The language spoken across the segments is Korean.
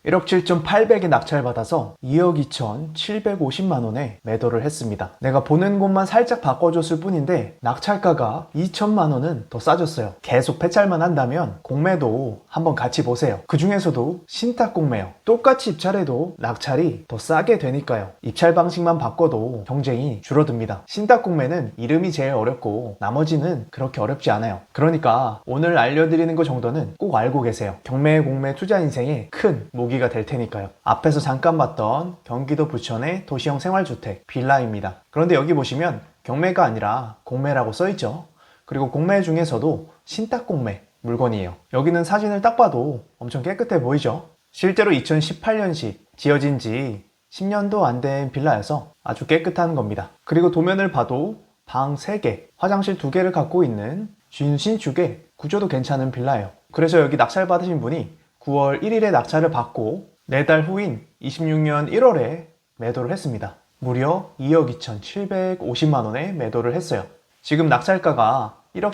1억 7,800에 낙찰받아서 2억 2,750만원에 매도를 했습니다. 내가 보는 곳만 살짝 바꿔줬을 뿐인데 낙찰가가 2천만원은 더 싸졌어요. 계속 폐찰만 한다면 공매도 한번 같이 보세요. 그 중에서도 신탁 공매요. 똑같이 입찰해도 낙찰이 더 싸게 되니까요. 입찰 방식만 바꿔도 경쟁이 줄어듭니다. 신탁 공매는 이름이 제일 어렵고 나머지는 그렇게 어렵지 않아요. 그러니까 오늘 알려드리는 것 정도는 꼭 알고 계세요. 경매 공매 투자 인생에 큰 모기가 될 테니까요. 앞에서 잠깐 봤던 경기도 부천의 도시형 생활주택 빌라입니다. 그런데 여기 보시면 경매가 아니라 공매라고 써있죠. 그리고 공매 중에서도 신탁 공매 물건이에요. 여기는 사진을 딱 봐도 엄청 깨끗해 보이죠. 실제로 2018년식 지어진 지 10년도 안 된 빌라여서 아주 깨끗한 겁니다. 그리고 도면을 봐도 방 3개, 화장실 2개를 갖고 있는 준신축의 구조도 괜찮은 빌라예요. 그래서 여기 낙찰 받으신 분이 9월 1일에 낙찰을 받고 4달 후인 26년 1월에 매도를 했습니다. 무려 2억 2,750만원에 매도를 했어요. 지금 낙찰가가 1억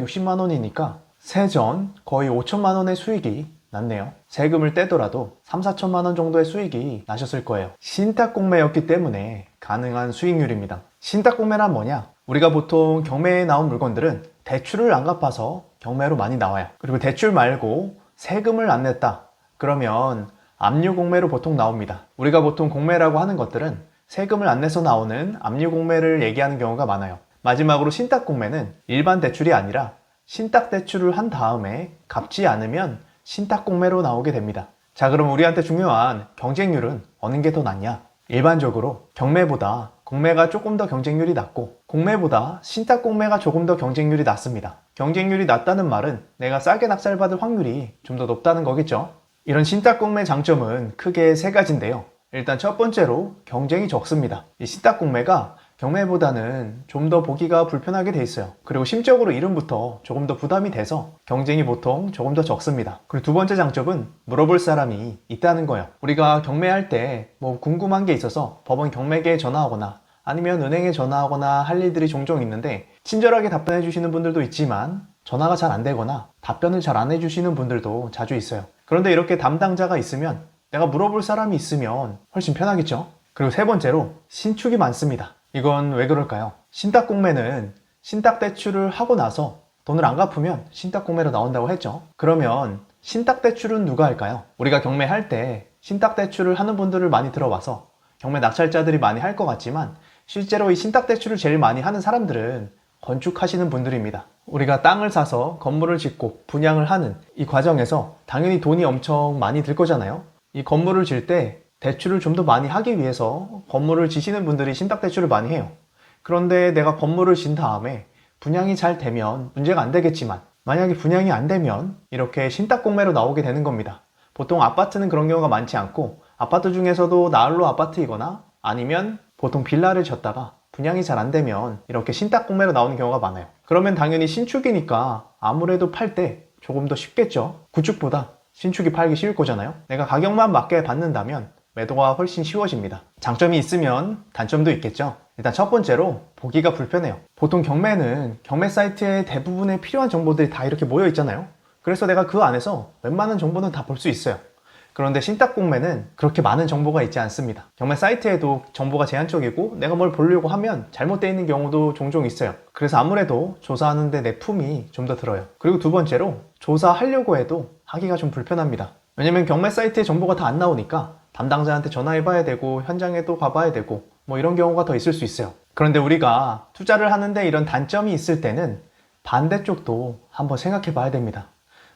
7,860만원이니까 세전 거의 5천만원의 수익이 났네요. 세금을 떼더라도 3, 4천만원 정도의 수익이 나셨을 거예요. 신탁 공매였기 때문에 가능한 수익률입니다. 신탁 공매란 뭐냐? 우리가 보통 경매에 나온 물건들은 대출을 안 갚아서 경매로 많이 나와요. 그리고 대출 말고 세금을 안 냈다. 그러면 압류 공매로 보통 나옵니다. 우리가 보통 공매라고 하는 것들은 세금을 안 내서 나오는 압류 공매를 얘기하는 경우가 많아요. 마지막으로 신탁 공매는 일반 대출이 아니라 신탁 대출을 한 다음에 갚지 않으면 신탁 공매로 나오게 됩니다. 자, 그럼 우리한테 중요한 경쟁률은 어느 게 더 낫냐? 일반적으로 경매보다 공매가 조금 더 경쟁률이 낮고 공매보다 신탁 공매가 조금 더 경쟁률이 낮습니다. 경쟁률이 낮다는 말은 내가 싸게 낙찰받을 확률이 좀 더 높다는 거겠죠. 이런 신탁 공매 장점은 크게 3가지인데요. 일단 첫 번째로 경쟁이 적습니다. 이 신탁 공매가 경매보다는 좀 더 보기가 불편하게 돼 있어요. 그리고 심적으로 이름부터 조금 더 부담이 돼서 경쟁이 보통 조금 더 적습니다. 그리고 두 번째 장점은 물어볼 사람이 있다는 거예요. 우리가 경매할 때 뭐 궁금한 게 있어서 법원 경매계에 전화하거나 아니면 은행에 전화하거나 할 일들이 종종 있는데 친절하게 답변해 주시는 분들도 있지만 전화가 잘 안 되거나 답변을 잘 안 해주시는 분들도 자주 있어요. 그런데 이렇게 담당자가 있으면 내가 물어볼 사람이 있으면 훨씬 편하겠죠. 그리고 세 번째로 신축이 많습니다. 이건 왜 그럴까요? 신탁 공매는 신탁 대출을 하고 나서 돈을 안 갚으면 신탁 공매로 나온다고 했죠. 그러면 신탁 대출은 누가 할까요? 우리가 경매할 때 신탁 대출을 하는 분들을 많이 들어봐서 경매 낙찰자들이 많이 할 것 같지만 실제로 이 신탁 대출을 제일 많이 하는 사람들은 건축하시는 분들입니다. 우리가 땅을 사서 건물을 짓고 분양을 하는 이 과정에서 당연히 돈이 엄청 많이 들 거잖아요. 이 건물을 질 때 대출을 좀 더 많이 하기 위해서 건물을 지시는 분들이 신탁 대출을 많이 해요. 그런데 내가 건물을 진 다음에 분양이 잘 되면 문제가 안 되겠지만 만약에 분양이 안 되면 이렇게 신탁 공매로 나오게 되는 겁니다. 보통 아파트는 그런 경우가 많지 않고 아파트 중에서도 나홀로 아파트이거나 아니면 보통 빌라를 졌다가 분양이 잘 안 되면 이렇게 신탁 공매로 나오는 경우가 많아요. 그러면 당연히 신축이니까 아무래도 팔 때 조금 더 쉽겠죠. 구축보다 신축이 팔기 쉬울 거잖아요. 내가 가격만 맞게 받는다면 매도가 훨씬 쉬워집니다. 장점이 있으면 단점도 있겠죠. 일단 첫 번째로 보기가 불편해요. 보통 경매는 경매 사이트에 대부분의 필요한 정보들이 다 이렇게 모여 있잖아요. 그래서 내가 그 안에서 웬만한 정보는 다 볼 수 있어요. 그런데 신탁 공매는 그렇게 많은 정보가 있지 않습니다. 경매 사이트에도 정보가 제한적이고 내가 뭘 보려고 하면 잘못되어 있는 경우도 종종 있어요. 그래서 아무래도 조사하는데 내 품이 좀 더 들어요. 그리고 두 번째로 조사하려고 해도 하기가 좀 불편합니다. 왜냐면 경매 사이트에 정보가 다 안 나오니까 담당자한테 전화해 봐야 되고 현장에도 가봐야 되고 뭐 이런 경우가 더 있을 수 있어요. 그런데 우리가 투자를 하는데 이런 단점이 있을 때는 반대쪽도 한번 생각해 봐야 됩니다.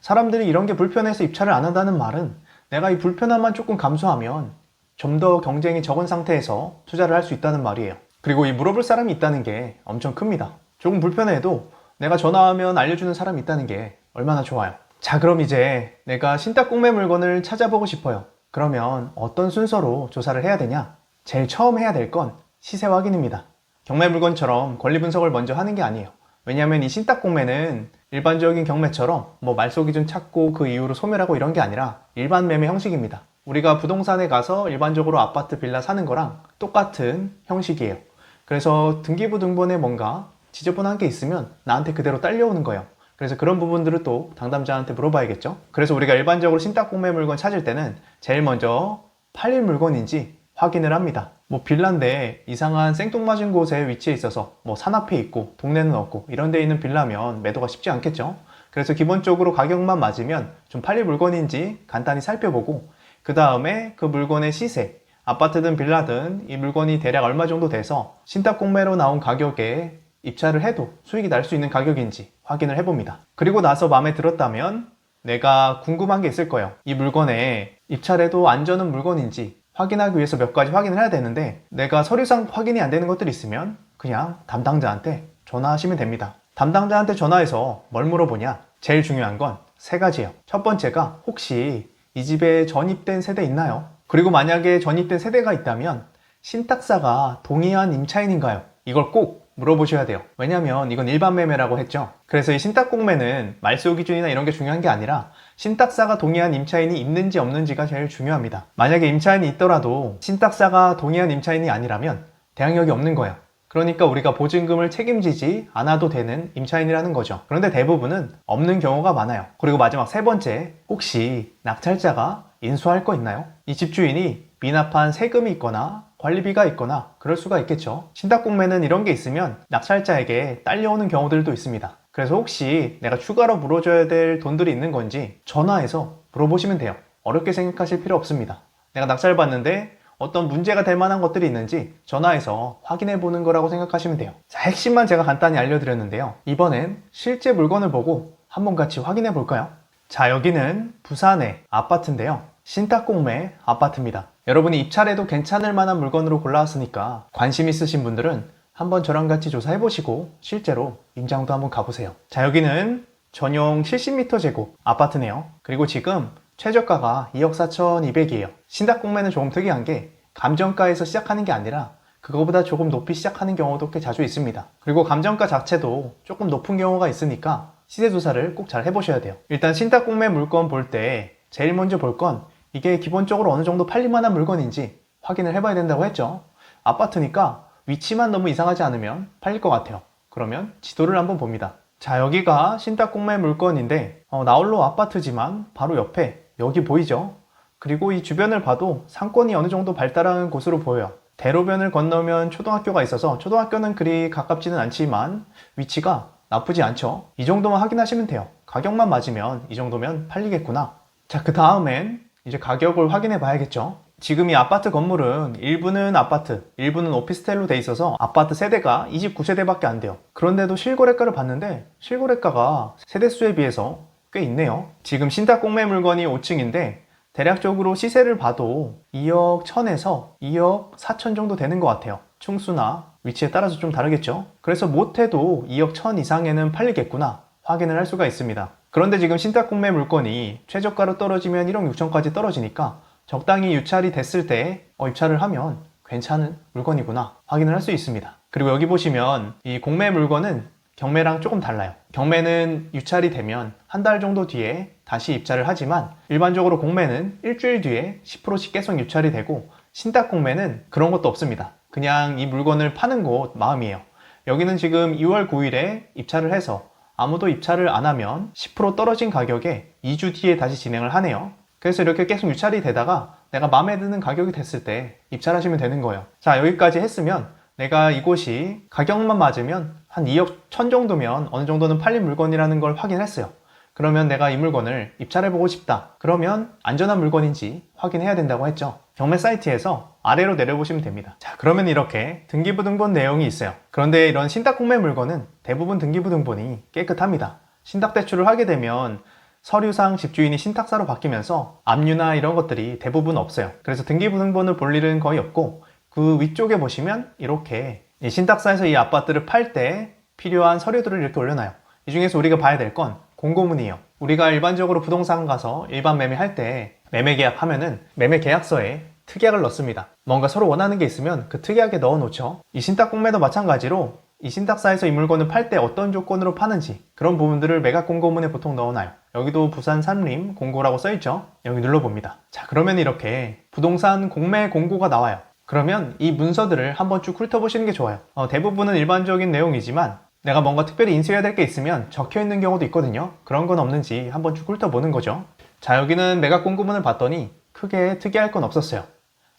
사람들이 이런 게 불편해서 입찰을 안 한다는 말은 내가 이 불편함만 조금 감소하면 좀 더 경쟁이 적은 상태에서 투자를 할 수 있다는 말이에요. 그리고 이 물어볼 사람이 있다는 게 엄청 큽니다. 조금 불편해도 내가 전화하면 알려주는 사람이 있다는 게 얼마나 좋아요. 자, 그럼 이제 내가 신탁 공매 물건을 찾아보고 싶어요. 그러면 어떤 순서로 조사를 해야 되냐? 제일 처음 해야 될 건 시세 확인입니다. 경매 물건처럼 권리 분석을 먼저 하는 게 아니에요. 왜냐하면 이 신탁 공매는 일반적인 경매처럼 뭐 말소 기준 찾고 그 이후로 소멸하고 이런 게 아니라 일반 매매 형식입니다. 우리가 부동산에 가서 일반적으로 아파트 빌라 사는 거랑 똑같은 형식이에요. 그래서 등기부 등본에 뭔가 지저분한 게 있으면 나한테 그대로 딸려오는 거예요. 그래서 그런 부분들을 또 담당자한테 물어봐야겠죠. 그래서 우리가 일반적으로 신탁공매 물건 찾을 때는 제일 먼저 팔릴 물건인지 확인을 합니다. 뭐 빌라인데 이상한 생뚱맞은 곳에 위치해 있어서 뭐 산 앞에 있고 동네는 없고 이런 데 있는 빌라면 매도가 쉽지 않겠죠. 그래서 기본적으로 가격만 맞으면 좀 팔릴 물건인지 간단히 살펴보고 그 다음에 그 물건의 시세, 아파트든 빌라든 이 물건이 대략 얼마 정도 돼서 신탁공매로 나온 가격에 입찰을 해도 수익이 날 수 있는 가격인지 확인을 해봅니다. 그리고 나서 마음에 들었다면 내가 궁금한 게 있을 거예요. 이 물건에 입찰해도 안 저는 물건인지 확인하기 위해서 몇 가지 확인을 해야 되는데 내가 서류상 확인이 안 되는 것들이 있으면 그냥 담당자한테 전화하시면 됩니다. 담당자한테 전화해서 뭘 물어보냐? 제일 중요한 건 세 가지예요. 첫 번째가 혹시 이 집에 전입된 세대 있나요? 그리고 만약에 전입된 세대가 있다면 신탁사가 동의한 임차인인가요? 이걸 꼭 물어보셔야 돼요. 왜냐면 이건 일반 매매라고 했죠. 그래서 이 신탁공매는 말소 기준이나 이런 게 중요한 게 아니라 신탁사가 동의한 임차인이 있는지 없는지가 제일 중요합니다. 만약에 임차인이 있더라도 신탁사가 동의한 임차인이 아니라면 대항력이 없는 거예요. 그러니까 우리가 보증금을 책임지지 않아도 되는 임차인이라는 거죠. 그런데 대부분은 없는 경우가 많아요. 그리고 마지막 세 번째, 혹시 낙찰자가 인수할 거 있나요? 이 집주인이 미납한 세금이 있거나 관리비가 있거나 그럴 수가 있겠죠. 신탁공매는 이런 게 있으면 낙찰자에게 딸려오는 경우들도 있습니다. 그래서 혹시 내가 추가로 물어줘야 될 돈들이 있는 건지 전화해서 물어보시면 돼요. 어렵게 생각하실 필요 없습니다. 내가 낙찰받는데 어떤 문제가 될 만한 것들이 있는지 전화해서 확인해 보는 거라고 생각하시면 돼요. 자, 핵심만 제가 간단히 알려드렸는데요. 이번엔 실제 물건을 보고 한번 같이 확인해 볼까요? 자, 여기는 부산의 아파트인데요. 신탁공매 아파트입니다. 여러분이 입찰해도 괜찮을 만한 물건으로 골라왔으니까 관심 있으신 분들은 한번 저랑 같이 조사해 보시고 실제로 임장도 한번 가보세요. 자, 여기는 전용 70m 제곱 아파트네요. 그리고 지금 최저가가 2억 4,200이에요. 신탁공매는 조금 특이한 게 감정가에서 시작하는 게 아니라 그거보다 조금 높이 시작하는 경우도 꽤 자주 있습니다. 그리고 감정가 자체도 조금 높은 경우가 있으니까 시세 조사를 꼭 잘 해보셔야 돼요. 일단 신탁공매 물건 볼 때 제일 먼저 볼 건 이게 기본적으로 어느 정도 팔릴 만한 물건인지 확인을 해봐야 된다고 했죠. 아파트니까 위치만 너무 이상하지 않으면 팔릴 것 같아요. 그러면 지도를 한번 봅니다. 자, 여기가 신탁공매 물건인데 나홀로 아파트지만 바로 옆에 여기 보이죠? 그리고 이 주변을 봐도 상권이 어느 정도 발달한 곳으로 보여요. 대로변을 건너면 초등학교가 있어서 초등학교는 그리 가깝지는 않지만 위치가 나쁘지 않죠. 이 정도만 확인하시면 돼요. 가격만 맞으면 이 정도면 팔리겠구나. 자, 그 다음엔 이제 가격을 확인해 봐야겠죠. 지금 이 아파트 건물은 일부는 아파트, 일부는 오피스텔로 돼 있어서 아파트 세대가 29세대밖에 안 돼요. 그런데도 실거래가를 봤는데 실거래가가 세대수에 비해서 꽤 있네요. 지금 신탁공매 물건이 5층인데 대략적으로 시세를 봐도 2억 1000에서 2억 4000 정도 되는 것 같아요. 층수나 위치에 따라서 좀 다르겠죠. 그래서 못해도 2억 1000 이상에는 팔리겠구나 확인을 할 수가 있습니다. 그런데 지금 신탁공매 물건이 최저가로 떨어지면 1억 6천까지 떨어지니까 적당히 유찰이 됐을 때 입찰을 하면 괜찮은 물건이구나 확인을 할 수 있습니다. 그리고 여기 보시면 이 공매 물건은 경매랑 조금 달라요. 경매는 유찰이 되면 한 달 정도 뒤에 다시 입찰을 하지만 일반적으로 공매는 일주일 뒤에 10%씩 계속 유찰이 되고 신탁공매는 그런 것도 없습니다. 그냥 이 물건을 파는 곳 마음이에요. 여기는 지금 2월 9일에 입찰을 해서 아무도 입찰을 안 하면 10% 떨어진 가격에 2주 뒤에 다시 진행을 하네요. 그래서 이렇게 계속 유찰이 되다가 내가 마음에 드는 가격이 됐을 때 입찰하시면 되는 거예요. 자, 여기까지 했으면 내가 이곳이 가격만 맞으면 한 2억 1000 정도면 어느 정도는 팔린 물건이라는 걸 확인했어요. 그러면 내가 이 물건을 입찰해보고 싶다. 그러면 안전한 물건인지 확인해야 된다고 했죠. 경매 사이트에서 아래로 내려보시면 됩니다. 자, 그러면 이렇게 등기부등본 내용이 있어요. 그런데 이런 신탁공매 물건은 대부분 등기부등본이 깨끗합니다. 신탁대출을 하게 되면 서류상 집주인이 신탁사로 바뀌면서 압류나 이런 것들이 대부분 없어요. 그래서 등기부등본을 볼 일은 거의 없고 그 위쪽에 보시면 이렇게 신탁사에서 이 아파트를 팔 때 필요한 서류들을 이렇게 올려놔요. 이 중에서 우리가 봐야 될 건 공고문이에요. 우리가 일반적으로 부동산 가서 일반 매매할 때 매매 계약하면은 매매 계약서에 특약을 넣습니다. 뭔가 서로 원하는 게 있으면 그 특약에 넣어 놓죠. 이 신탁공매도 마찬가지로 이 신탁사에서 이 물건을 팔 때 어떤 조건으로 파는지 그런 부분들을 매각 공고문에 보통 넣어놔요. 여기도 부산 산림 공고라고 써있죠. 여기 눌러봅니다. 자, 그러면 이렇게 부동산 공매 공고가 나와요. 그러면 이 문서들을 한번 쭉 훑어보시는 게 좋아요. 대부분은 일반적인 내용이지만 내가 뭔가 특별히 인수해야 될 게 있으면 적혀 있는 경우도 있거든요. 그런 건 없는지 한번 쭉 훑어보는 거죠. 자, 여기는 매각 공고문을 봤더니 크게 특이할 건 없었어요.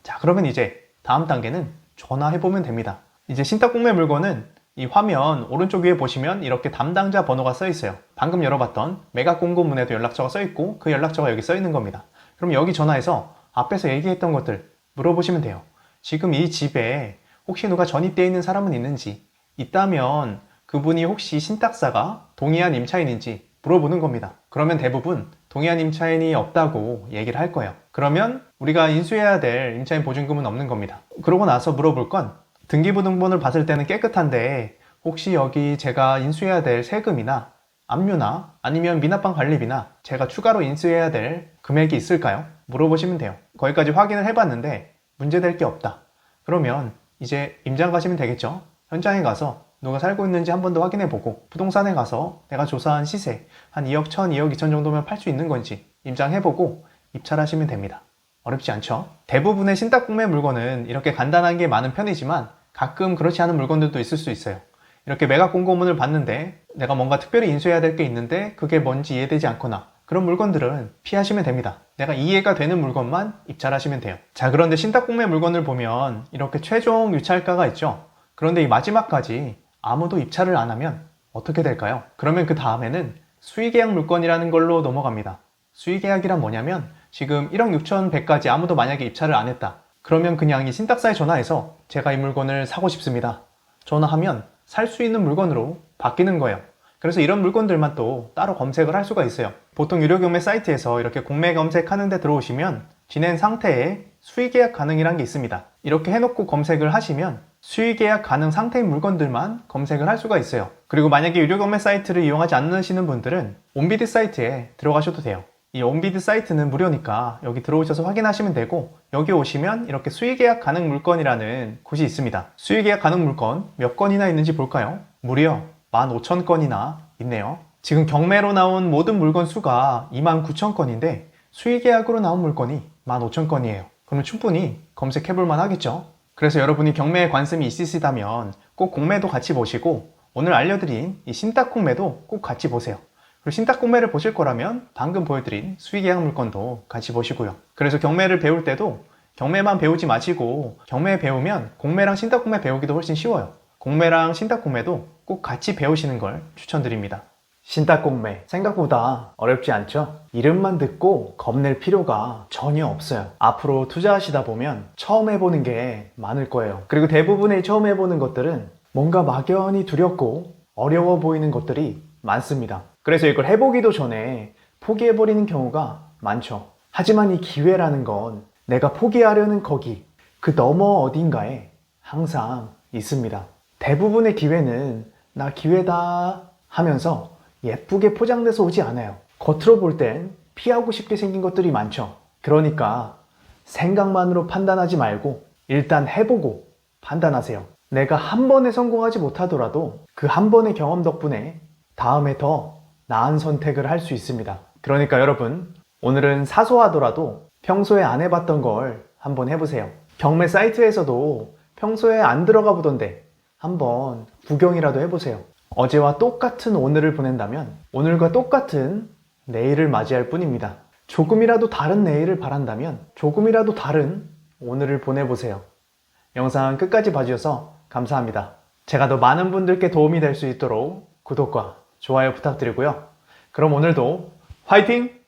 자, 그러면 이제 다음 단계는 전화해보면 됩니다. 이제 신탁공매 물건은 이 화면 오른쪽 위에 보시면 이렇게 담당자 번호가 써 있어요. 방금 열어봤던 매각 공고문에도 연락처가 써 있고 그 연락처가 여기 써 있는 겁니다. 그럼 여기 전화해서 앞에서 얘기했던 것들 물어보시면 돼요. 지금 이 집에 혹시 누가 전입되어 있는 사람은 있는지, 있다면 그분이 혹시 신탁사가 동의한 임차인인지 물어보는 겁니다. 그러면 대부분 동의한 임차인이 없다고 얘기를 할 거예요. 그러면 우리가 인수해야 될 임차인 보증금은 없는 겁니다. 그러고 나서 물어볼 건 등기부등본을 봤을 때는 깨끗한데 혹시 여기 제가 인수해야 될 세금이나 압류나 아니면 미납방 관리비나 제가 추가로 인수해야 될 금액이 있을까요? 물어보시면 돼요. 거기까지 확인을 해봤는데 문제될 게 없다. 그러면 이제 임장 가시면 되겠죠? 현장에 가서 누가 살고 있는지 한 번 더 확인해보고 부동산에 가서 내가 조사한 시세 한 2억 1천, 2억 2천 정도면 팔 수 있는 건지 임장해보고 입찰하시면 됩니다. 어렵지 않죠? 대부분의 신탁공매 물건은 이렇게 간단한 게 많은 편이지만 가끔 그렇지 않은 물건들도 있을 수 있어요. 이렇게 매각 공고문을 봤는데 내가 뭔가 특별히 인수해야 될 게 있는데 그게 뭔지 이해되지 않거나 그런 물건들은 피하시면 됩니다. 내가 이해가 되는 물건만 입찰하시면 돼요. 자, 그런데 신탁공매 물건을 보면 이렇게 최종 유찰가가 있죠. 그런데 이 마지막까지 아무도 입찰을 안 하면 어떻게 될까요? 그러면 그 다음에는 수의계약 물건이라는 걸로 넘어갑니다. 수의계약이란 뭐냐면 지금 1억 6천100까지 아무도 만약에 입찰을 안 했다. 그러면 그냥 이 신탁사에 전화해서 제가 이 물건을 사고 싶습니다. 전화하면 살 수 있는 물건으로 바뀌는 거예요. 그래서 이런 물건들만 또 따로 검색을 할 수가 있어요. 보통 유료 경매 사이트에서 이렇게 공매 검색하는 데 들어오시면 진행 상태에 수의계약 가능이라는 게 있습니다. 이렇게 해놓고 검색을 하시면 수의계약 가능 상태인 물건들만 검색을 할 수가 있어요. 그리고 만약에 유료 경매 사이트를 이용하지 않으시는 분들은 온비드 사이트에 들어가셔도 돼요. 이 온비드 사이트는 무료니까 여기 들어오셔서 확인하시면 되고 여기 오시면 이렇게 수의계약 가능 물건이라는 곳이 있습니다. 수의계약 가능 물건 몇 건이나 있는지 볼까요? 무려 15,000건이나 있네요. 지금 경매로 나온 모든 물건 수가 29,000건인데 수의계약으로 나온 물건이 15,000건이에요. 그러면 충분히 검색해볼만 하겠죠? 그래서 여러분이 경매에 관심이 있으시다면 꼭 공매도 같이 보시고 오늘 알려드린 이 신탁공매도 꼭 같이 보세요. 그리고 신탁공매를 보실 거라면 방금 보여드린 수의계약 물건도 같이 보시고요. 그래서 경매를 배울 때도 경매만 배우지 마시고 경매 배우면 공매랑 신탁공매 배우기도 훨씬 쉬워요. 공매랑 신탁공매도 꼭 같이 배우시는 걸 추천드립니다. 신탁공매 생각보다 어렵지 않죠? 이름만 듣고 겁낼 필요가 전혀 없어요. 앞으로 투자하시다 보면 처음 해보는 게 많을 거예요. 그리고 대부분의 처음 해보는 것들은 뭔가 막연히 두렵고 어려워 보이는 것들이 많습니다. 그래서 이걸 해보기도 전에 포기해버리는 경우가 많죠. 하지만 이 기회라는 건 내가 포기하려는 거기 그 너머 어딘가에 항상 있습니다. 대부분의 기회는 나 기회다 하면서 예쁘게 포장돼서 오지 않아요. 겉으로 볼 땐 피하고 싶게 생긴 것들이 많죠. 그러니까 생각만으로 판단하지 말고 일단 해보고 판단하세요. 내가 한 번에 성공하지 못하더라도 그 한 번의 경험 덕분에 다음에 더 나은 선택을 할 수 있습니다. 그러니까 여러분, 오늘은 사소하더라도 평소에 안 해봤던 걸 한번 해보세요. 경매 사이트에서도 평소에 안 들어가 보던데 한번 구경이라도 해보세요. 어제와 똑같은 오늘을 보낸다면 오늘과 똑같은 내일을 맞이할 뿐입니다. 조금이라도 다른 내일을 바란다면 조금이라도 다른 오늘을 보내보세요. 영상 끝까지 봐주셔서 감사합니다. 제가 더 많은 분들께 도움이 될 수 있도록 구독과 좋아요 부탁드리고요. 그럼 오늘도 화이팅!